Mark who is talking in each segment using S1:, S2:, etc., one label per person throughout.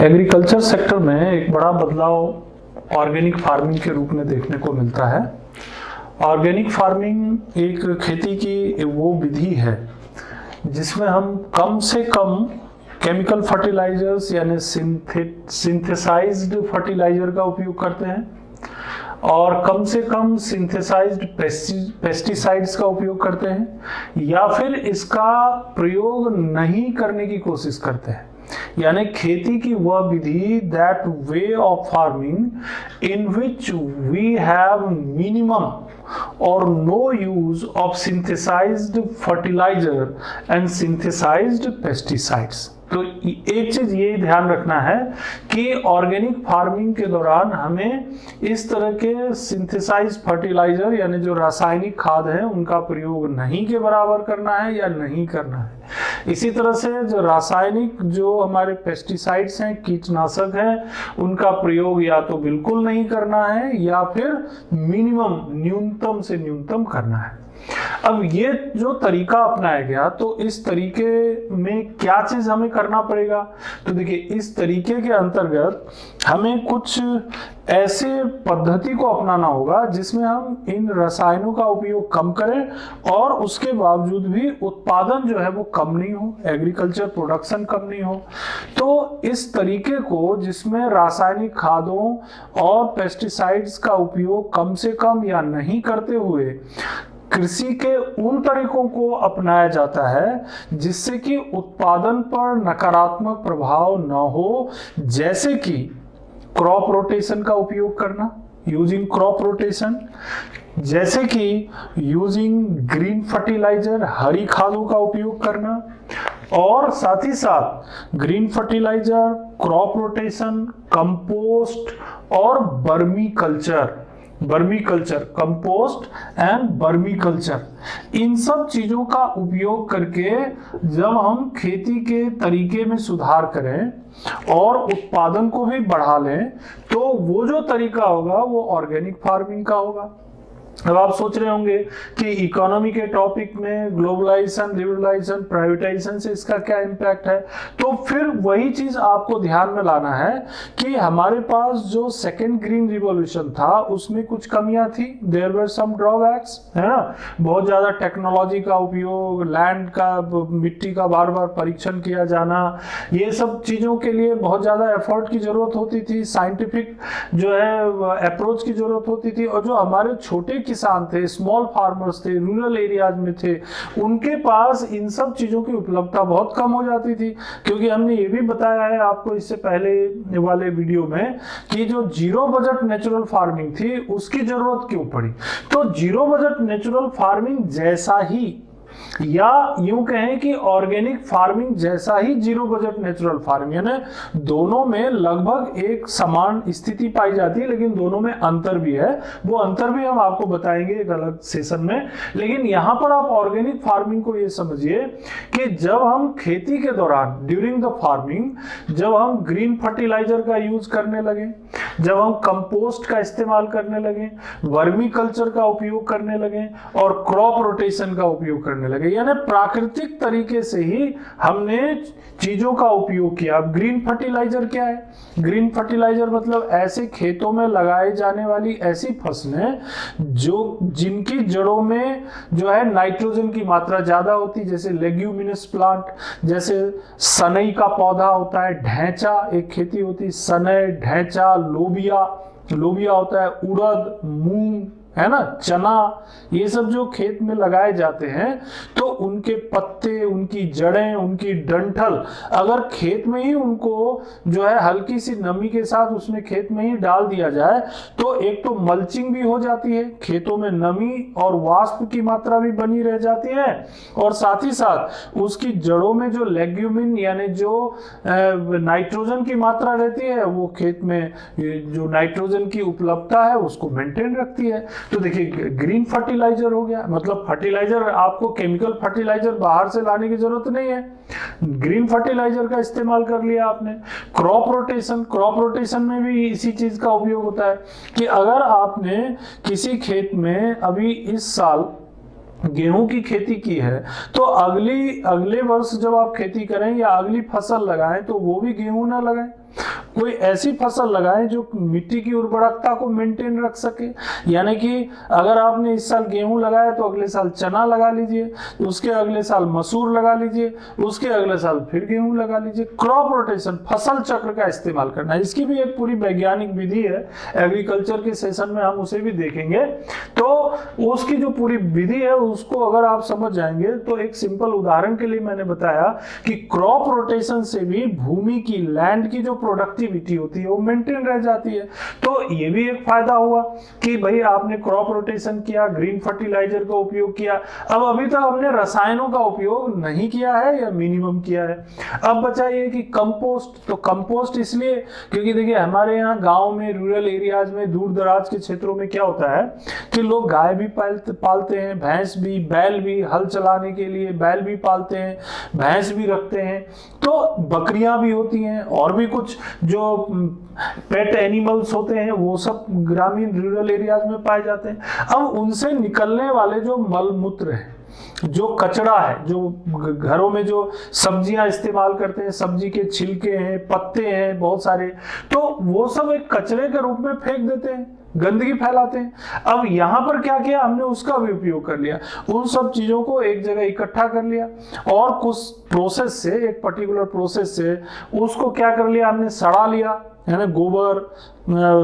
S1: Agriculture sector में एक बड़ा बदलाव ऑर्गेनिक फार्मिंग के रूप में देखने को मिलता है। ऑर्गेनिक फार्मिंग एक खेती की वो विधि है जिसमें हम कम से कम केमिकल फर्टिलाइजर्स यानी सिंथेसाइज्ड फर्टिलाइजर का उपयोग करते हैं और कम से कम सिंथेसाइज्ड पेस्टिसाइड्स का उपयोग करते हैं या फिर इसका प्रयोग नहीं करने की कोशिश करते हैं। यानी खेती की वह विधि, that way of farming in which we have minimum और no use of synthesized fertilizer and synthesized pesticides. तो एक चीज ये ध्यान रखना है कि ऑर्गेनिक फार्मिंग के दौरान हमें इस तरह के सिंथेसाइज्ड फर्टिलाइजर यानी जो रासायनिक खाद है उनका प्रयोग नहीं के बराबर करना है या नहीं करना है। इसी तरह से जो रासायनिक जो हमारे पेस्टिसाइड्स हैं, कीटनाशक हैं, उनका प्रयोग या तो बिल्कुल नहीं करना है या फिर मिनिमम, न्यूनतम से न्यूनतम करना है। अब ये जो तरीका अपनाया गया, तो इस तरीके में क्या चीज हमें करना पड़ेगा? तो देखिए, इस तरीके के अंतर्गत हमें कुछ ऐसे पद्धति को अपनाना होगा जिसमें हम इन रसायनों का उपयोग कम करें और उसके बावजूद भी उत्पादन जो है वो कम नहीं हो, एग्रीकल्चर प्रोडक्शन कम नहीं हो। तो इस तरीके को, जिसमें रासायनिक खादों और पेस्टिसाइड्स का उपयोग कम से कम या नहीं करते हुए कृषि के उन तरीकों को अपनाया जाता है जिससे कि उत्पादन पर नकारात्मक प्रभाव न हो, जैसे कि क्रॉप रोटेशन का उपयोग करना, यूजिंग क्रॉप रोटेशन, जैसे कि यूजिंग ग्रीन फर्टिलाइजर, हरी खादों का उपयोग करना, और साथ ही साथ green fertilizer, crop rotation, compost और vermiculture, compost and vermiculture, इन सब चीजों का उपयोग करके जब हम खेती के तरीके में सुधार करें और उत्पादन को भी बढ़ा लें, तो वो जो तरीका होगा वो ऑर्गेनिक फार्मिंग का होगा। अब आप सोच रहे होंगे कि इकोनॉमी के टॉपिक में ग्लोबलाइजेशन, लिबरलाइजेशन, प्राइवेटाइजेशन से इसका क्या इम्पैक्ट है? तो फिर वही चीज आपको ध्यान में लाना है कि हमारे पास जो सेकेंड ग्रीन रिवॉल्यूशन था उसमें कुछ कमियां थी, देयर वर सम ड्रॉबैक्स, है ना। बहुत ज्यादा टेक्नोलॉजी का उपयोग, लैंड का, मिट्टी का बार बार परीक्षण किया जाना, ये सब चीजों के लिए बहुत ज्यादा एफर्ट की जरूरत होती थी, साइंटिफिक जो है अप्रोच की जरूरत होती थी। और जो हमारे छोटे किसान थे, स्मॉल फार्मर्स थे, रूरल एरियाज में थे, उनके पास इन सब चीजों की उपलब्धता बहुत कम हो जाती थी। क्योंकि हमने ये भी बताया है आपको इससे पहले वाले वीडियो में कि जो जीरो बजट नेचुरल फार्मिंग थी उसकी जरूरत क्यों पड़ी। तो जीरो बजट नेचुरल फार्मिंग जैसा ही, या यूं कहें कि ऑर्गेनिक फार्मिंग जैसा ही जीरो बजट नेचुरल फार्मिंग, यानी दोनों में लगभग एक समान स्थिति पाई जाती है, लेकिन दोनों में अंतर भी है। वो अंतर भी हम आपको बताएंगे एक अलग सेशन में। लेकिन यहां पर आप ऑर्गेनिक फार्मिंग को ये समझिए कि जब हम खेती के दौरान, ड्यूरिंग द फार्मिंग, जब हम ग्रीन फर्टिलाइजर का यूज करने लगे, जब हम कंपोस्ट का इस्तेमाल करने लगे, वर्मी कल्चर का उपयोग करने लगे और क्रॉप रोटेशन का उपयोग करने लगे, यानी प्राकृतिक तरीके से ही हमने चीजों का उपयोग किया। अब ग्रीन फर्टिलाइजर क्या है? ग्रीन फर्टिलाइजर मतलब ऐसे खेतों में लगाए जाने वाली ऐसी फसलें जो, जिनकी जड़ों में जो है नाइट्रोजन की मात्रा ज्यादा होती, जैसे लेग्यूमिनस प्लांट, जैसे सनई का पौधा होता है, ढैंचा एक खेती होती है, सनई, ढैंचा, लोबिया होता है, उड़द, मूंग, है ना, चना, ये सब जो खेत में लगाए जाते हैं, तो उनके पत्ते, उनकी जड़ें, उनकी डंठल, अगर खेत में ही उनको जो है हल्की सी नमी के साथ उसमें खेत में ही डाल दिया जाए, तो एक तो मल्चिंग भी हो जाती है, खेतों में नमी और वाष्प की मात्रा भी बनी रह जाती है, और साथ ही साथ उसकी जड़ों में जो लेग्यूमिन यानी जो नाइट्रोजन की मात्रा रहती है, वो खेत में जो नाइट्रोजन की उपलब्धता है उसको मेंटेन रखती है। तो देखिए, ग्रीन फर्टिलाइजर हो गया, मतलब फर्टिलाइजर, आपको केमिकल फर्टिलाइजर बाहर से लाने की जरूरत नहीं है, ग्रीन फर्टिलाइजर का इस्तेमाल कर लिया आपने। क्रॉप रोटेशन में भी इसी चीज का उपयोग होता है कि अगर आपने किसी खेत में अभी इस साल गेहूं की खेती की है तो अगले वर्ष जब आप खेती करें या अगली फसल लगाएं तो वो भी गेहूं ना लगाएं, कोई ऐसी फसल लगाएं जो मिट्टी की उर्वरकता को मेंटेन रख सके। यानी कि अगर आपने इस साल गेहूं लगाया तो अगले साल चना लगा लीजिए, उसके अगले साल मसूर लगा लीजिए, उसके अगले साल फिर गेहूं लगा लीजिए। क्रॉप रोटेशन, फसल चक्र का इस्तेमाल करना, इसकी भी एक पूरी वैज्ञानिक विधि है, एग्रीकल्चर के सेशन में हम उसे भी देखेंगे। तो उसकी जो पूरी विधि है उसको अगर आप समझ जाएंगे तो एक सिंपल उदाहरण के लिए मैंने बताया कि क्रॉप रोटेशन से भी भूमि की, लैंड की जो प्रोडक्टिविटी होती है वो मेंटेन रह जाती है। तो ये भी एक फायदा हुआ कि भाई आपने क्रॉप रोटेशन किया, ग्रीन फर्टिलाइजर का उपयोग किया। अब अभी तक हमने रसायनों का उपयोग नहीं किया है या मिनिमम किया है। अब बचा ये कि कंपोस्ट, तो कंपोस्ट इसलिए क्योंकि देखिए हमारे यहाँ गांव में, रूरल एरियाज में, दूर दराज के क्षेत्रों में क्या होता है कि लोग गाय भी पालते हैं, भैंस भी, बैल भी, हल चलाने के लिए बैल भी पालते हैं, भैंस भी रखते हैं, तो बकरियां भी होती हैं, और भी कुछ जो पेट एनिमल्स होते हैं वो सब ग्रामीण रूरल एरियाज में पाए जाते हैं। अब उनसे निकलने वाले जो मल मूत्र है, जो कचरा है, जो घरों में जो सब्जियां इस्तेमाल करते हैं, सब्जी के छिलके हैं, पत्ते हैं बहुत सारे, तो वो सब एक कचरे के रूप में फेंक देते हैं, गंदगी फैलाते हैं। अब यहाँ पर क्या किया हमने, उसका भी उपयोग कर लिया, उन सब चीजों को एक जगह इकट्ठा कर लिया और कुछ प्रोसेस से, एक पर्टिकुलर प्रोसेस से उसको क्या कर लिया हमने, सड़ा लिया, है ना। गोबर,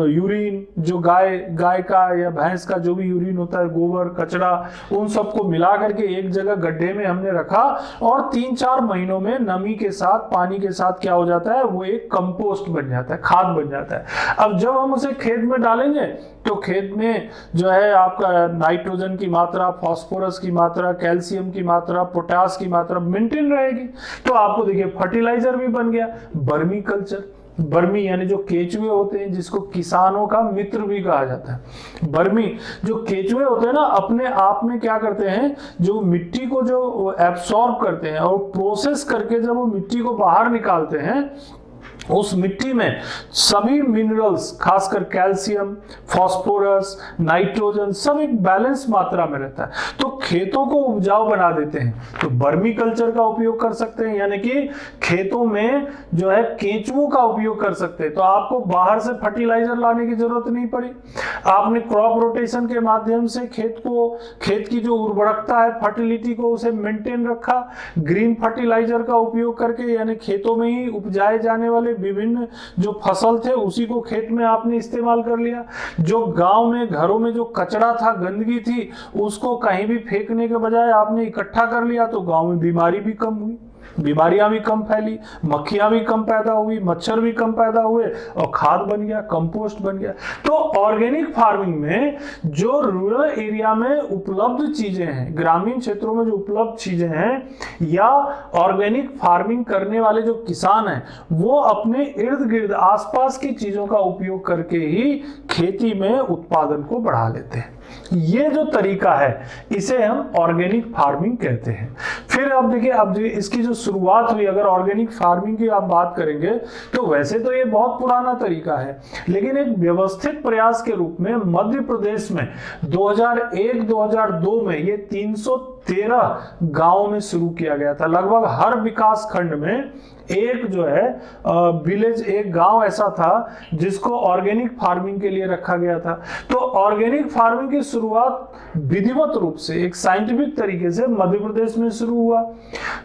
S1: यूरिन, जो गाय का या भैंस का जो भी यूरिन होता है, गोबर, कचरा, उन सबको मिला करके एक जगह गड्ढे में हमने रखा और 3-4 महीनों में नमी के साथ, पानी के साथ क्या हो जाता है, वो एक कंपोस्ट बन जाता है, खाद बन जाता है। अब जब हम उसे खेत में डालेंगे तो खेत में जो है आपका नाइट्रोजन की मात्रा, फास्फोरस की मात्रा, कैल्शियम की मात्रा, पोटास की मात्रा मेंटेन रहेगी। तो आपको देखिए फर्टिलाइजर भी बन गया, वर्मी कल्चर। बर्मी यानी जो केचुए होते हैं, जिसको किसानों का मित्र भी कहा जाता है। बर्मी, जो केचुए होते हैं ना, अपने आप में क्या करते हैं, जो मिट्टी को जो एब्सॉर्ब करते हैं और प्रोसेस करके जब वो मिट्टी को बाहर निकालते हैं, उस मिट्टी में सभी मिनरल्स, खासकर कैल्शियम, फास्फोरस, नाइट्रोजन, सब एक बैलेंस मात्रा में रहता है, तो खेतों को उपजाऊ बना देते हैं। तो वर्मी कल्चर का उपयोग कर सकते हैं, यानी कि खेतों में जो है केंचुओं का उपयोग कर सकते हैं। तो आपको बाहर से फर्टिलाइजर लाने की जरूरत नहीं पड़ी, आपने क्रॉप रोटेशन के माध्यम से खेत की जो उर्वरकता है, फर्टिलिटी को, उसे मेंटेन रखा। ग्रीन फर्टिलाइजर का उपयोग करके, यानी खेतों में ही उपजाए जाने वाले विभिन्न जो फसल थे उसी को खेत में आपने इस्तेमाल कर लिया। जो गांव में, घरों में जो कचरा था, गंदगी थी, उसको कहीं भी फेंकने के बजाय आपने इकट्ठा कर लिया, तो गांव में बीमारी भी कम हुई, बीमारियां भी कम फैली, मक्खियां भी कम पैदा हुई, मच्छर भी कम पैदा हुए और खाद बन गया, कंपोस्ट बन गया। तो ऑर्गेनिक फार्मिंग में जो रूरल एरिया में उपलब्ध चीजें हैं, ग्रामीण क्षेत्रों में जो उपलब्ध चीजें हैं, या ऑर्गेनिक फार्मिंग करने वाले जो किसान हैं, वो अपने इर्द गिर्द आसपास की चीजों का उपयोग करके ही खेती में उत्पादन को बढ़ा लेते हैं। ये जो तरीका है इसे हम ऑर्गेनिक फार्मिंग कहते हैं। फिर अब देखिए, अब इसकी जो शुरुआत हुई, अगर ऑर्गेनिक फार्मिंग की आप बात करेंगे तो वैसे तो ये बहुत पुराना तरीका है, लेकिन एक व्यवस्थित प्रयास के रूप में मध्य प्रदेश में 2001-2002 में ये 313 गांवों में शुरू किया गया था। लगभग हर विकास खंड में एक जो है विलेज, एक गांव ऐसा था जिसको ऑर्गेनिक फार्मिंग के लिए रखा गया था। तो ऑर्गेनिक फार्मिंग की शुरुआत विधिवत रूप से, एक साइंटिफिक तरीके से मध्य प्रदेश में शुरू हुआ।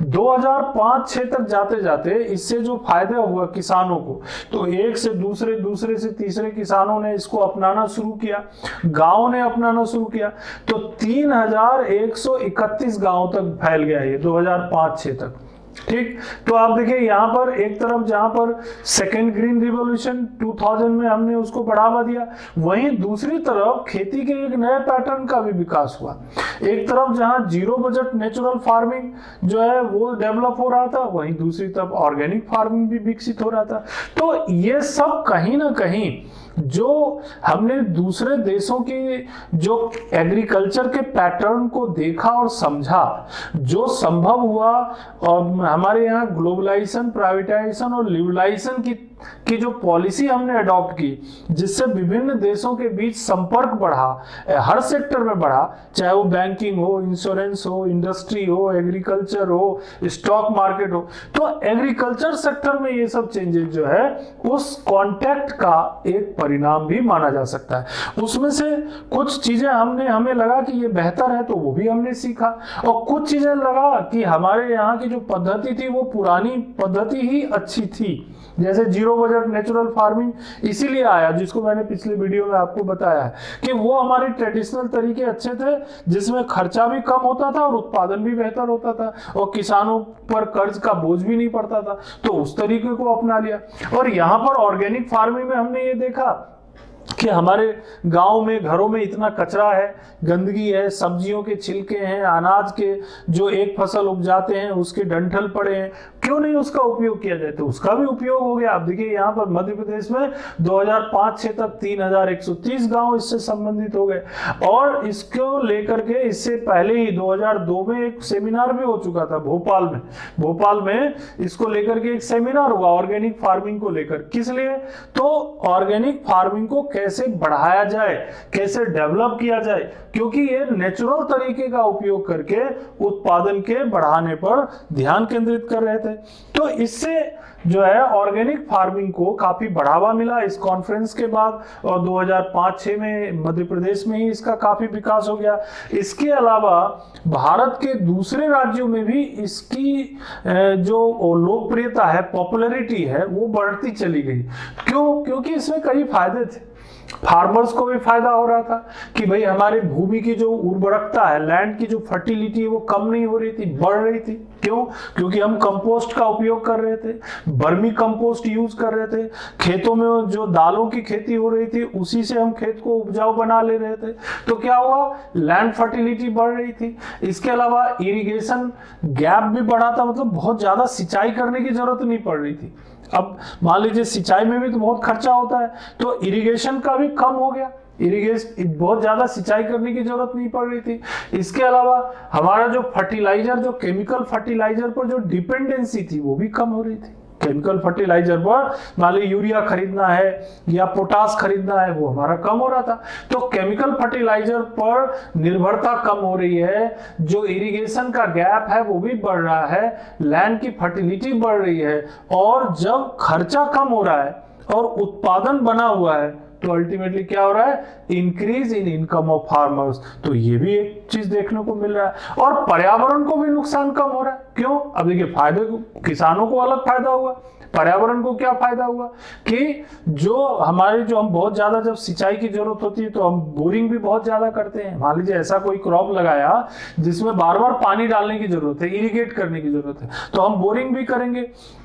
S1: 2005-6 तक जाते जाते इससे जो फायदा हुआ किसानों को, तो एक से दूसरे, दूसरे से तीसरे किसानों ने इसको अपनाना शुरू किया, गांव ने अपनाना शुरू किया, तो 3131 गांव तक फैल गया ये 2005-6 तक। ठीक, तो आप देखिए यहाँ पर एक तरफ जहां पर सेकेंड ग्रीन रिवॉल्यूशन 2000 में हमने उसको बढ़ावा दिया, वहीं दूसरी तरफ खेती के एक नए पैटर्न का भी विकास हुआ। एक तरफ जहां जीरो बजट नेचुरल फार्मिंग जो है वो डेवलप हो रहा था, वहीं दूसरी तरफ ऑर्गेनिक फार्मिंग भी विकसित हो रहा था। तो ये सब कहीं ना कहीं जो हमने दूसरे देशों की जो एग्रीकल्चर के पैटर्न को देखा और समझा, जो संभव हुआ, और हमारे यहाँ ग्लोबलाइजेशन, प्राइवेटाइजेशन और लिबरलाइजेशन की कि जो पॉलिसी हमने अडॉप्ट की जिससे विभिन्न देशों के बीच संपर्क बढ़ा, हर सेक्टर में बढ़ा, चाहे वो बैंकिंग हो, इंश्योरेंस हो, इंडस्ट्री हो, एग्रीकल्चर हो, स्टॉक मार्केट हो, तो एग्रीकल्चर सेक्टर में ये सब चेंजेस जो है उस कॉन्टेक्ट का एक परिणाम भी माना जा सकता है। उसमें से कुछ चीजें हमें लगा कि ये बेहतर है तो वो भी हमने सीखा, और कुछ चीजें लगा कि हमारे यहाँ की जो पद्धति थी वो पुरानी पद्धति ही अच्छी थी। जैसे जीरो बजट नेचुरल फार्मिंग इसीलिए आया, जिसको मैंने पिछले वीडियो में आपको बताया है कि वो हमारे ट्रेडिशनल तरीके अच्छे थे जिसमें खर्चा भी कम होता था और उत्पादन भी बेहतर होता था और किसानों पर कर्ज का बोझ भी नहीं पड़ता था, तो उस तरीके को अपना लिया। और यहाँ पर ऑर्गेनिक फार्मिंग में हमने ये देखा कि हमारे गांव में घरों में इतना कचरा है, गंदगी है, सब्जियों के छिलके हैं, अनाज के जो एक फसल उपजाते हैं उसके डंठल पड़े हैं, क्यों नहीं उसका उपयोग किया जाए? तो उसका भी उपयोग हो गया। आप देखिए यहाँ पर मध्य प्रदेश में 2005-06 तक 3130 गांव इससे संबंधित हो गए, और इसको लेकर के इससे पहले ही 2002 में एक सेमिनार भी हो चुका था भोपाल में इसको लेकर के एक सेमिनार हुआ ऑर्गेनिक फार्मिंग को लेकर। किस लिए? तो ऑर्गेनिक फार्मिंग को कैसे बढ़ाया जाए, कैसे डेवलप किया जाए, क्योंकि ये नेचुरल तरीके का उपयोग करके उत्पादन के बढ़ाने पर ध्यान केंद्रित कर रहे थे। तो इससे जो है ऑर्गेनिक फार्मिंग को काफी बढ़ावा मिला इस कॉन्फ्रेंस के बाद, और 2005-06 में मध्य प्रदेश में ही इसका काफी विकास हो गया। इसके अलावा भारत के दूसरे राज्यों में भी इसकी जो लोकप्रियता है, पॉपुलैरिटी है, वो बढ़ती चली गई। क्यों? क्योंकि इसमें कई फायदे थे। फार्मर्स को भी फायदा हो रहा था कि भाई हमारे भूमि की जो उर्वरकता है, लैंड की जो फर्टिलिटी है वो कम नहीं हो रही थी, बढ़ रही थी। क्यों? क्योंकि हम कंपोस्ट का उपयोग कर रहे थे, वर्मी कंपोस्ट यूज कर रहे थे, खेतों में जो दालों की खेती हो रही थी उसी से हम खेत को उपजाऊ बना ले रहे थे। तो क्या हुआ? लैंड फर्टिलिटी बढ़ रही थी। इसके अलावा इरिगेशन गैप भी बढ़ा था, मतलब बहुत ज्यादा सिंचाई करने की जरूरत नहीं पड़ रही थी। अब मान लीजिए सिंचाई में भी तो बहुत खर्चा होता है, तो इरिगेशन का भी कम हो गया, इरिगेशन बहुत ज्यादा सिंचाई करने की जरूरत नहीं पड़ रही थी। इसके अलावा हमारा जो फर्टिलाइजर, जो केमिकल फर्टिलाइजर पर जो डिपेंडेंसी थी वो भी कम हो रही थी। केमिकल फर्टिलाइजर पर मान लीजिए यूरिया खरीदना है या पोटास खरीदना है, वो हमारा कम हो रहा था। तो केमिकल फर्टिलाइजर पर निर्भरता कम हो रही है, जो इरिगेशन का गैप है वो भी बढ़ रहा है, लैंड की फर्टिलिटी बढ़ रही है, और जब खर्चा कम हो रहा है और उत्पादन बना हुआ है तो अल्टीमेटली क्या हो रहा है? Increase in income of farmers. तो ये भी एक चीज देखने को मिल रहा है, और पर्यावरण को भी नुकसान कम हो रहा है। क्यों? अब देखिए फायदे, किसानों को अलग फायदा हुआ, पर्यावरण को क्या फायदा हुआ कि जो हम बहुत ज्यादा जब सिंचाई की जरूरत होती है तो हम बोरिंग भी बहुत ज्यादा करते हैं। मान लीजिए ऐसा कोई क्रॉप लगाया जिसमें बार बार पानी डालने की जरूरत है, इरिगेट करने की जरूरत है, तो हम बोरिंग भी करेंगे,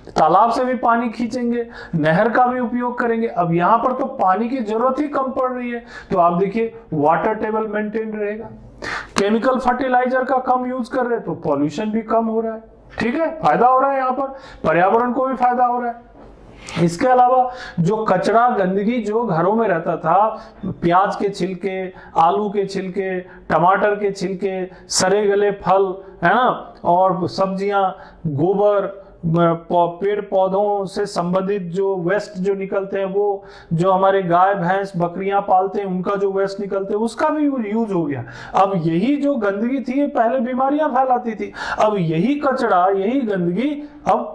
S1: तालाब से भी पानी खींचेंगे, नहर का भी उपयोग करेंगे। अब यहाँ पर तो पानी की जरूरत ही कम पड़ रही है, तो आप देखिए वाटर टेबल मेंटेन रहेगा। केमिकल फर्टिलाइजर का कम यूज कर रहे हैं तो पॉल्यूशन भी कम हो रहा है। ठीक है, फायदा हो रहा है, यहाँ पर पर्यावरण को भी फायदा हो रहा है। इसके अलावा जो कचरा, गंदगी जो घरों में रहता था, प्याज के छिलके, आलू के छिलके, टमाटर के छिलके, सड़े गले फल, है ना, और सब्जियां, गोबर, पेड़ पौधों से संबंधित जो वेस्ट जो निकलते हैं, वो जो हमारे गाय भैंस बकरियां पालते हैं उनका जो वेस्ट निकलते हैं उसका भी यूज हो गया। अब यही जो गंदगी थी ये पहले बीमारियां फैलाती थी, अब यही कचरा, यही गंदगी अब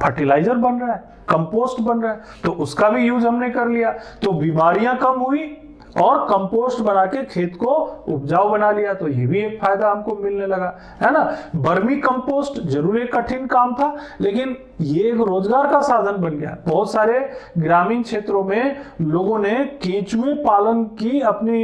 S1: फर्टिलाइजर बन रहा है, कंपोस्ट बन रहा है, तो उसका भी यूज हमने कर लिया, तो बीमारियां कम हुई और कंपोस्ट बना के खेत को उपजाऊ बना लिया। तो ये भी एक फायदा हमको मिलने लगा, है ना। वर्मी कंपोस्ट जरूर एक कठिन काम था, लेकिन ये एक रोजगार का साधन बन गया। बहुत सारे ग्रामीण क्षेत्रों में लोगों ने केंचुए पालन की अपनी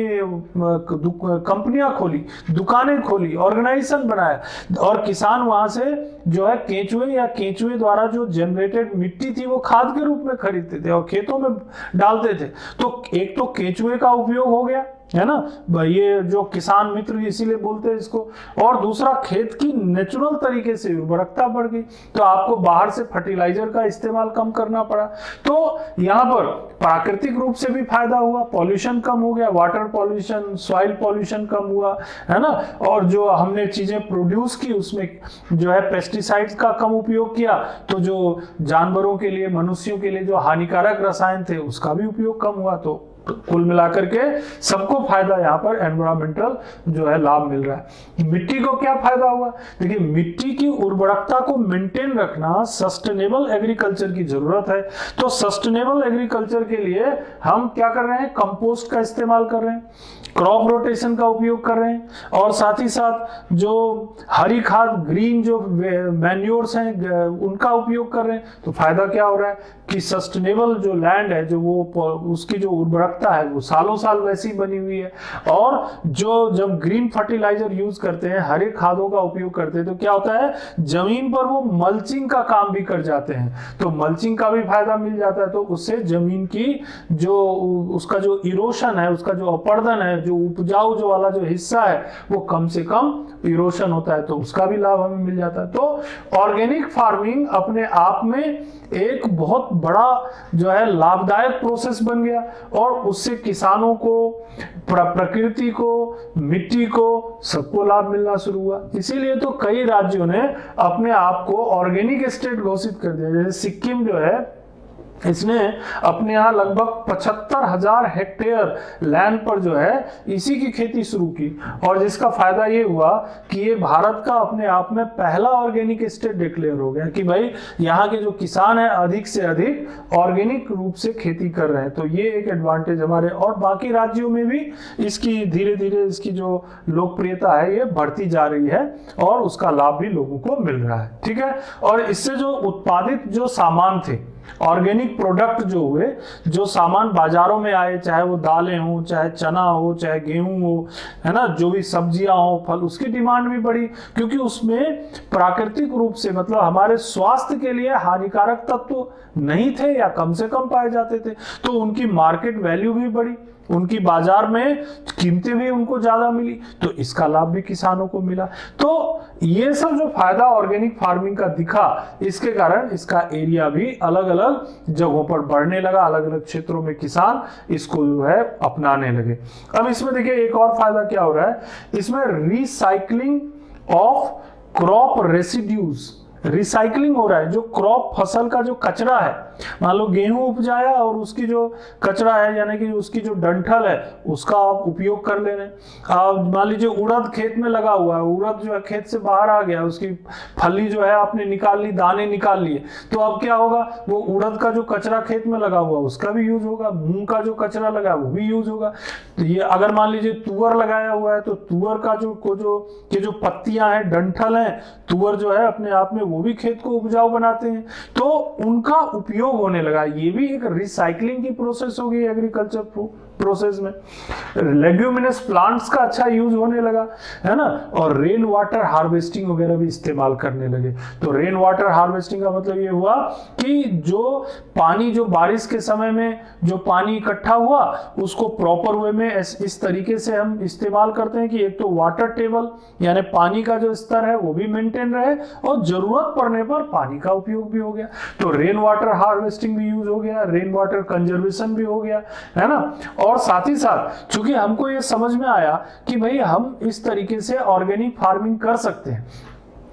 S1: कंपनियां खोली, दुकानें खोली, ऑर्गेनाइजेशन बनाया, और किसान वहां से जो है केंचुए या केंचुए द्वारा जो जनरेटेड मिट्टी थी वो खाद के रूप में खरीदते थे और खेतों में डालते थे। तो एक तो केंचुए का उपयोग हो गया, है ना, ये जो किसान मित्र इसीलिए बोलते हैं इसको। और दूसरा, खेत की नेचुरल तरीके से उर्वरकता बढ़ गई, तो आपको बाहर से फर्टिलाइजर का इस्तेमाल कम करना पड़ा। तो यहाँ पर प्राकृतिक रूप से भी फायदा हुआ, पॉल्यूशन कम हो गया, वाटर पॉल्यूशन, सॉइल पॉल्यूशन कम हुआ, है ना। और जो हमने चीजें प्रोड्यूस की उसमें जो है पेस्टिसाइड्स का कम उपयोग किया, तो जो जानवरों के लिए, मनुष्यों के लिए जो हानिकारक रसायन थे उसका भी उपयोग कम हुआ। तो कुल मिलाकर के सबको फायदा यहाँ पर एनवायरमेंटल जो है लाभ मिल रहा है। मिट्टी को क्या फायदा हुआ? देखिए, मिट्टी की उर्वरकता को मेंटेन रखना सस्टेनेबल एग्रीकल्चर की जरूरत है। तो सस्टेनेबल एग्रीकल्चर के लिए हम क्या कर रहे हैं? कंपोस्ट का इस्तेमाल कर रहे हैं, क्रॉप रोटेशन का उपयोग कर रहे हैं, और साथ ही साथ जो हरी खाद, ग्रीन जो मैन्योर्स हैं उनका उपयोग कर रहे हैं। तो फायदा क्या हो रहा है कि सस्टेनेबल जो लैंड है, जो वो उसकी जो उर्वरकता है वो सालों साल वैसी बनी हुई है। और जो जब ग्रीन फर्टिलाइजर यूज करते हैं, हरे खादों का उपयोग करते हैं, तो क्या होता है, जमीन पर वो मल्चिंग का काम भी कर जाते हैं। तो मल्चिंग का भी फायदा मिल जाता है। तो उससे जमीन की जो उसका जो इरोशन है, उसका जो अपरदन है, जो उपजाऊ जो वाला जो हिस्सा है वो कम से कम इरोशन होता है, तो उसका भी लाभ हमें मिल जाता है। तो ऑर्गेनिक फार्मिंग अपने आप में एक बहुत बड़ा जो है लाभदायक प्रोसेस बन गया, और उससे किसानों को, प्रकृति को, मिट्टी को, सबको लाभ मिलना शुरू हुआ। इसीलिए तो कई राज्यों ने अपने आप को ऑर्गेनिक स्टेट घोषित कर दिया। जैसे सिक्किम जो है, इसने अपने यहाँ लगभग 75,000 हेक्टेयर लैंड पर जो है इसी की खेती शुरू की, और जिसका फायदा ये हुआ कि ये भारत का अपने आप में पहला ऑर्गेनिक स्टेट डिक्लेयर हो गया कि भाई यहाँ के जो किसान हैं अधिक से अधिक ऑर्गेनिक रूप से खेती कर रहे हैं। तो ये एक एडवांटेज हमारे, और बाकी राज्यों में भी इसकी धीरे धीरे इसकी जो लोकप्रियता है ये बढ़ती जा रही है, और उसका लाभ भी लोगों को मिल रहा है। ठीक है। और इससे जो उत्पादित जो सामान थे, ऑर्गेनिक प्रोडक्ट जो हुए, जो सामान बाजारों में आए, चाहे वो दालें हो, चाहे चना हो, चाहे गेहूं हो, है ना, जो भी सब्जियां हो, फल, उसकी डिमांड भी बढ़ी, क्योंकि उसमें प्राकृतिक रूप से, मतलब हमारे स्वास्थ्य के लिए हानिकारक तत्व नहीं थे या कम से कम पाए जाते थे। तो उनकी मार्केट वैल्यू भी बढ़ी, उनकी बाजार में कीमतें भी उनको ज्यादा मिली, तो इसका लाभ भी किसानों को मिला। तो ये सब जो फायदा ऑर्गेनिक फार्मिंग का दिखा, इसके कारण इसका एरिया भी अलग अलग जगहों पर बढ़ने लगा, अलग अलग क्षेत्रों में किसान इसको जो है अपनाने लगे। अब इसमें देखिए एक और फायदा क्या हो रहा है, इसमें recycling of crop residues, recycling हो रहा है। जो क्रॉप फसल का जो कचरा है, मान लो गेहूं उपजाया और उसकी जो कचरा है, यानी कि उसकी जो डंठल है, उसका आप उपयोग कर ले रहे हैं। मान लीजिए उड़द खेत में लगा हुआ है, उड़द जो है खेत से बाहर आ गया, उसकी फली जो है आपने निकाल ली, दाने निकाल लिए, तो अब क्या होगा, वो उड़द का जो कचरा खेत में लगा हुआ उसका भी यूज होगा, मूंग का जो कचरा लगा वो भी यूज होगा। तो ये अगर मान लीजिए तुअर लगाया हुआ है, तो तुअर का जो पत्तियां हैं, डंठल है, तुअर जो है अपने आप में वो भी खेत को उपजाऊ बनाते हैं, तो उनका उपयोग होने लगा। ये भी एक रिसाइकलिंग की प्रोसेस हो गई एग्रीकल्चर प्रोसेस में। लेग्यूमिनस प्लांट्स का अच्छा यूज होने लगा, है ना, और रेन वाटर हार्वेस्टिंग वगैरह भी इस्तेमाल करने लगे। तो रेन वाटर हार्वेस्टिंग का मतलब ये हुआ कि जो पानी, जो बारिश के समय में जो पानी इकट्ठा हुआ, उसको प्रॉपर वे में इस तरीके से हम इस्तेमाल करते हैं कि एक तो वाटर टेबल यानी पानी का जो स्तर है वो भी मेंटेन रहे, और जरूरत पड़ने पर पानी का उपयोग भी हो गया। तो रेन वाटर हार्वेस्टिंग भी यूज हो गया, रेन वाटर कंजर्वेशन भी हो गया, है ना। और साथ ही साथ चूंकि हमको ये समझ में आया कि भाई हम इस तरीके से ऑर्गेनिक फार्मिंग कर सकते हैं,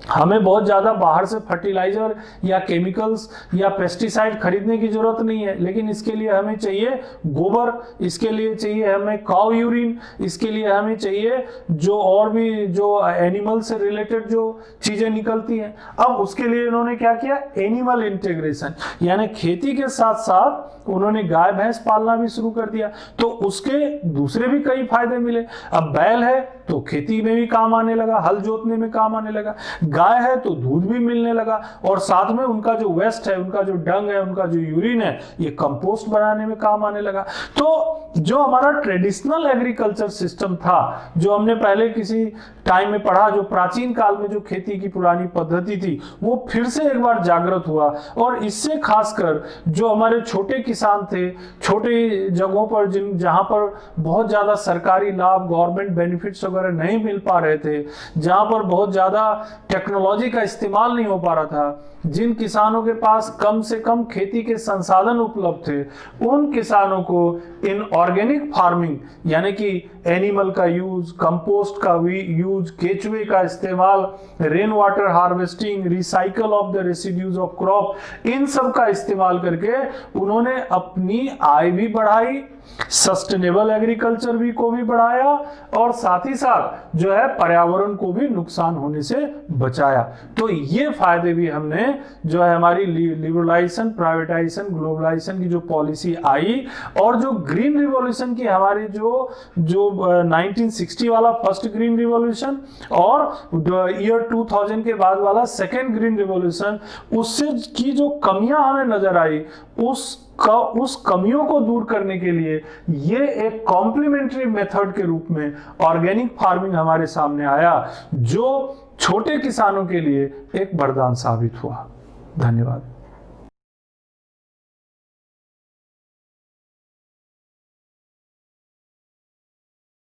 S1: हमें बहुत ज्यादा बाहर से फर्टिलाइजर या केमिकल्स या पेस्टिसाइड खरीदने की जरूरत नहीं है, लेकिन इसके लिए हमें चाहिए गोबर, इसके लिए चाहिए हमें काउ यूरिन, इसके लिए हमें चाहिए जो और भी जो एनिमल से रिलेटेड जो चीजें निकलती हैं। अब उसके लिए इन्होंने क्या किया, एनिमल इंटीग्रेशन, यानी खेती के साथ साथ उन्होंने गाय भैंस पालना भी शुरू कर दिया। तो उसके दूसरे भी कई फायदे मिले। अब बैल है तो खेती में भी काम आने लगा, हल जोतने में काम आने लगा। गाय है तो दूध भी मिलने लगा, और साथ में उनका जो वेस्ट है, उनका जो डंग है, उनका जो यूरिन है, ये कंपोस्ट बनाने में काम आने लगा। तो जो हमारा ट्रेडिशनल एग्रीकल्चर सिस्टम था, जो हमने पहले किसी टाइम में पढ़ा, जो प्राचीन काल में जो खेती की पुरानी पद्धति थी, वो फिर से एक बार जागृत हुआ। और इससे खासकर जो हमारे छोटे किसान थे, छोटे जगहों पर जहां पर बहुत ज्यादा सरकारी लाभ, गवर्नमेंट बेनिफिट्स वगैरह नहीं मिल पा रहे थे, जहां पर बहुत ज्यादा टेक्नोलॉजी का इस्तेमाल नहीं हो पा रहा था, जिन किसानों के पास कम से कम खेती के संसाधन उपलब्ध थे, उन किसानों को इन ऑर्गेनिक फार्मिंग, यानी कि एनिमल का यूज, कंपोस्ट का यूज, केचुए का इस्तेमाल, rain water harvesting, recycle of the residues of crop, इन सब का इस्तेमाल करके उन्होंने अपनी आय भी बढ़ाई, सस्टेनेबल एग्रीकल्चर भी को भी बढ़ाया, और साथ ही साथ जो है पर्यावरण को भी नुकसान होने से बचाया। तो ये फायदे भी हमने जो है हमारी लिबरलाइजेशन, प्राइवेटाइजेशन, ग्लोबलाइजेशन की जो पॉलिसी आई, और जो ग्रीन रिवॉल्यूशन की हमारी जो 1960 वाला फर्स्ट ग्रीन रिवॉल्यूशन और ईयर 2000 के बाद वाला सेकेंड ग्रीन रिवॉल्यूशन, उससे की जो कमियां हमें नजर आई, उस कमियों को दूर करने के लिए ये एक कॉम्प्लीमेंट्री मेथड के रूप में ऑर्गेनिक फार्मिंग हमारे सामने आया, जो छोटे किसानों के लिए एक वरदान साबित हुआ। धन्यवाद।